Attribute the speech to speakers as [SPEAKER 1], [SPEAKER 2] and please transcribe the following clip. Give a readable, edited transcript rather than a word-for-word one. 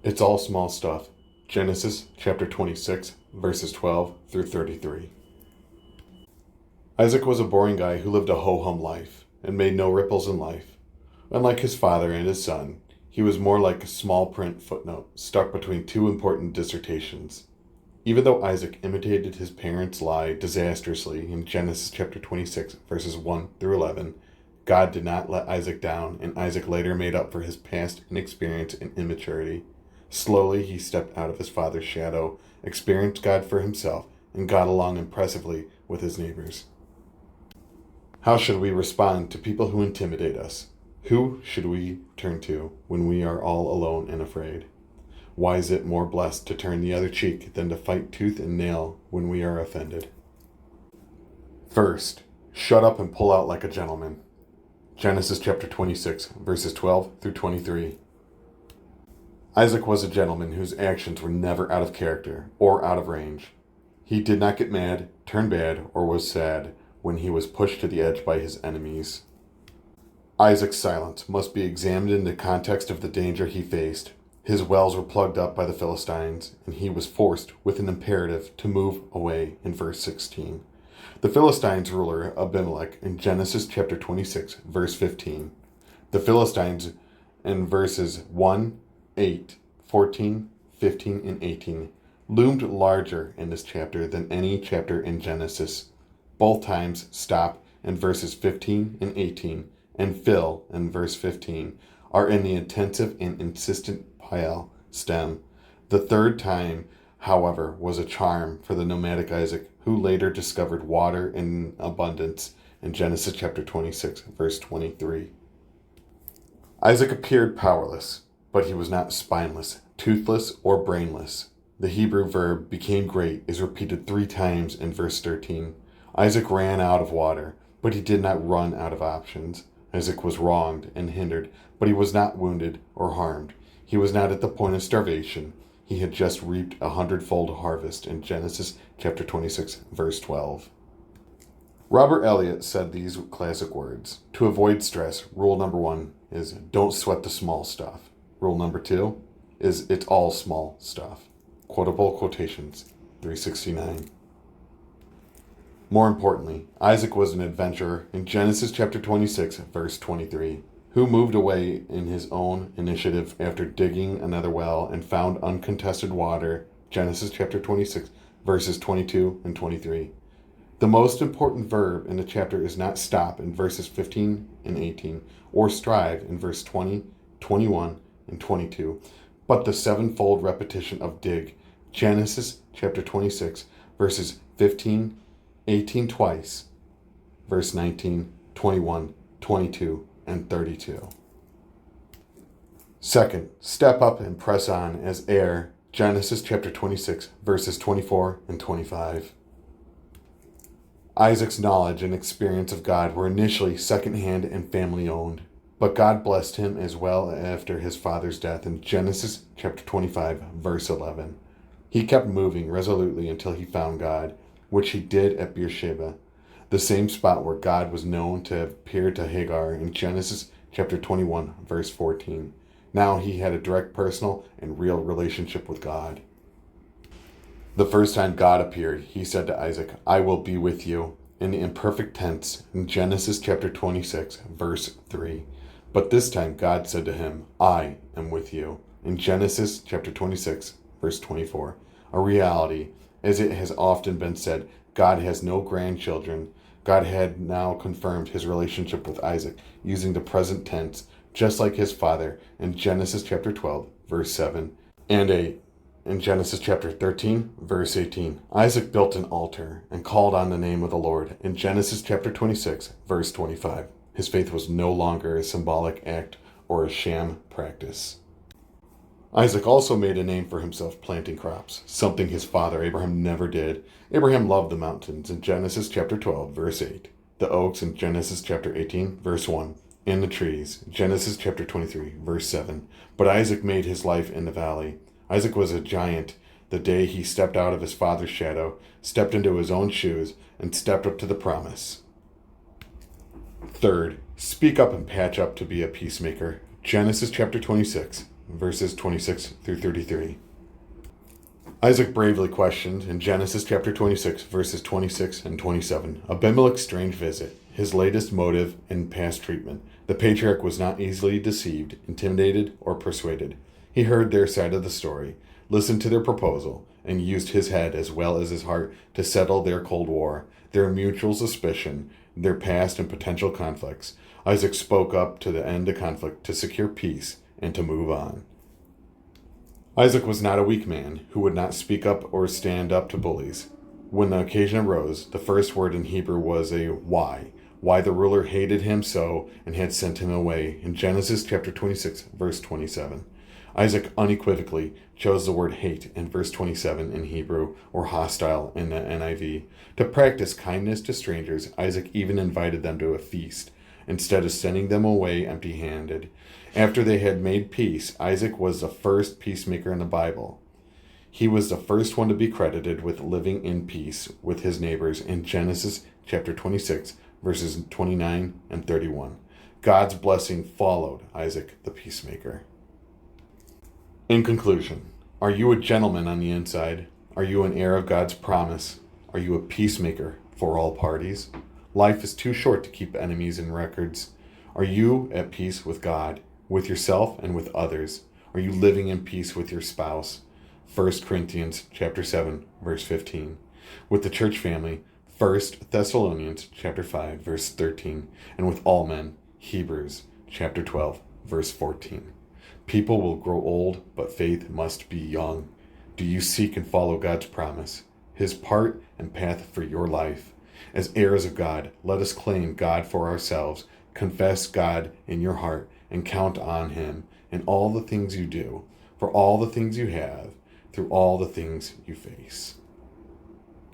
[SPEAKER 1] It's all small stuff. Genesis chapter 26, verses 12 through 33. Isaac was a boring guy who lived a ho-hum life and made no ripples in life. Unlike his father and his son, he was more like a small print footnote stuck between two important dissertations. Even though Isaac imitated his parents' lie disastrously in Genesis chapter 26, verses 1 through 11, God did not let Isaac down, and Isaac later made up for his past inexperience and immaturity. Slowly, he stepped out of his father's shadow, experienced God for himself, and got along impressively with his neighbors. How should we respond to people who intimidate us? Who should we turn to when we are all alone and afraid? Why is it more blessed to turn the other cheek than to fight tooth and nail when we are offended? First, shut up and pull out like a gentleman. Genesis chapter 26, verses 12 through 23. Isaac was a gentleman whose actions were never out of character or out of range. He did not get mad, turn bad, or was sad when he was pushed to the edge by his enemies. Isaac's silence must be examined in the context of the danger he faced. His wells were plugged up by the Philistines, and he was forced with an imperative to move away in verse 16. The Philistines' ruler Abimelech in Genesis chapter 26, verse 15. The Philistines in verses 1, 8, 14, 15, and 18 loomed larger in this chapter than any chapter in Genesis. Both times stop in verses 15 and 18 and fill in verse 15 are in the intensive and insistent pile stem. The third time, however, was a charm for the nomadic Isaac, who later discovered water in abundance in Genesis chapter 26, verse 23. Isaac appeared powerless, but he was not spineless, toothless, or brainless. The Hebrew verb became great is repeated 3 times in verse 13. Isaac ran out of water, but he did not run out of options. Isaac was wronged and hindered, but he was not wounded or harmed. He was not at the point of starvation. He had just reaped 100-fold harvest in Genesis chapter 26, verse 12. Robert Elliott said these classic words: to avoid stress, rule number 1 is don't sweat the small stuff. Rule number 2 is it's all small stuff. Quotable quotations, 369. More importantly, Isaac was an adventurer in Genesis chapter 26, verse 23, who moved away in his own initiative after digging another well and found uncontested water, Genesis chapter 26, verses 22 and 23. The most important verb in the chapter is not stop in verses 15 and 18, or strive in verse 20, 21, and 22, but the 7-fold repetition of dig, Genesis chapter 26, verses 15, 18 twice, verse 19, 21, 22, and 32. Second, step up and press on as heir, Genesis chapter 26, verses 24 and 25. Isaac's knowledge and experience of God were initially second-hand and family-owned, but God blessed him as well after his father's death in Genesis chapter 25, verse 11. He kept moving resolutely until he found God, which he did at Beersheba, the same spot where God was known to have appeared to Hagar in Genesis chapter 21, verse 14. Now he had a direct personal and real relationship with God. The first time God appeared, he said to Isaac, I will be with you, in the imperfect tense in Genesis chapter 26, verse 3. But this time God said to him, I am with you, in Genesis chapter 26, verse 24. A reality. As it has often been said, God has no grandchildren. God had now confirmed his relationship with Isaac using the present tense, just like his father in Genesis chapter 12, verse 7 and 8. In Genesis chapter 13, verse 18, Isaac built an altar and called on the name of the Lord. In Genesis chapter 26, verse 25, his faith was no longer a symbolic act or a sham practice. Isaac also made a name for himself planting crops, something his father Abraham never did. Abraham loved the mountains in Genesis chapter 12, verse 8, the oaks in Genesis chapter 18, verse 1, and the trees, Genesis chapter 23, verse 7. But Isaac made his life in the valley. Isaac was a giant the day he stepped out of his father's shadow, stepped into his own shoes, and stepped up to the promise. Third, speak up and patch up to be a peacemaker. Genesis chapter 26, verses 26 through 33. Isaac bravely questioned in Genesis chapter 26, verses 26 and 27, Abimelech's strange visit, his latest motive and past treatment. The patriarch was not easily deceived, intimidated, or persuaded. He heard their side of the story, listened to their proposal, and used his head as well as his heart to settle their cold war, their mutual suspicion, their past and potential conflicts. Isaac spoke up to the end the conflict to secure peace and to move on. Isaac was not a weak man who would not speak up or stand up to bullies. When the occasion arose, the first word in Hebrew was a why the ruler hated him so and had sent him away in Genesis chapter 26, verse 27. Isaac unequivocally chose the word hate in verse 27 in Hebrew, or hostile in the NIV. To practice kindness to strangers, Isaac even invited them to a feast, instead of sending them away empty-handed. After they had made peace, Isaac was the first peacemaker in the Bible. He was the first one to be credited with living in peace with his neighbors in Genesis chapter 26, verses 29 and 31. God's blessing followed Isaac the peacemaker. In conclusion, are you a gentleman on the inside? Are you an heir of God's promise? Are you a peacemaker for all parties? Life is too short to keep enemies and records. Are you at peace with God, with yourself, and with others? Are you living in peace with your spouse? 1 Corinthians chapter 7, verse 15. With the church family, 1 Thessalonians chapter 5, verse 13. And with all men, Hebrews chapter 12, verse 14. People will grow old, but faith must be young. Do you seek and follow God's promise, his part and path for your life? As heirs of God, let us claim God for ourselves, confess God in your heart, and count on him in all the things you do, for all the things you have, through all the things you face.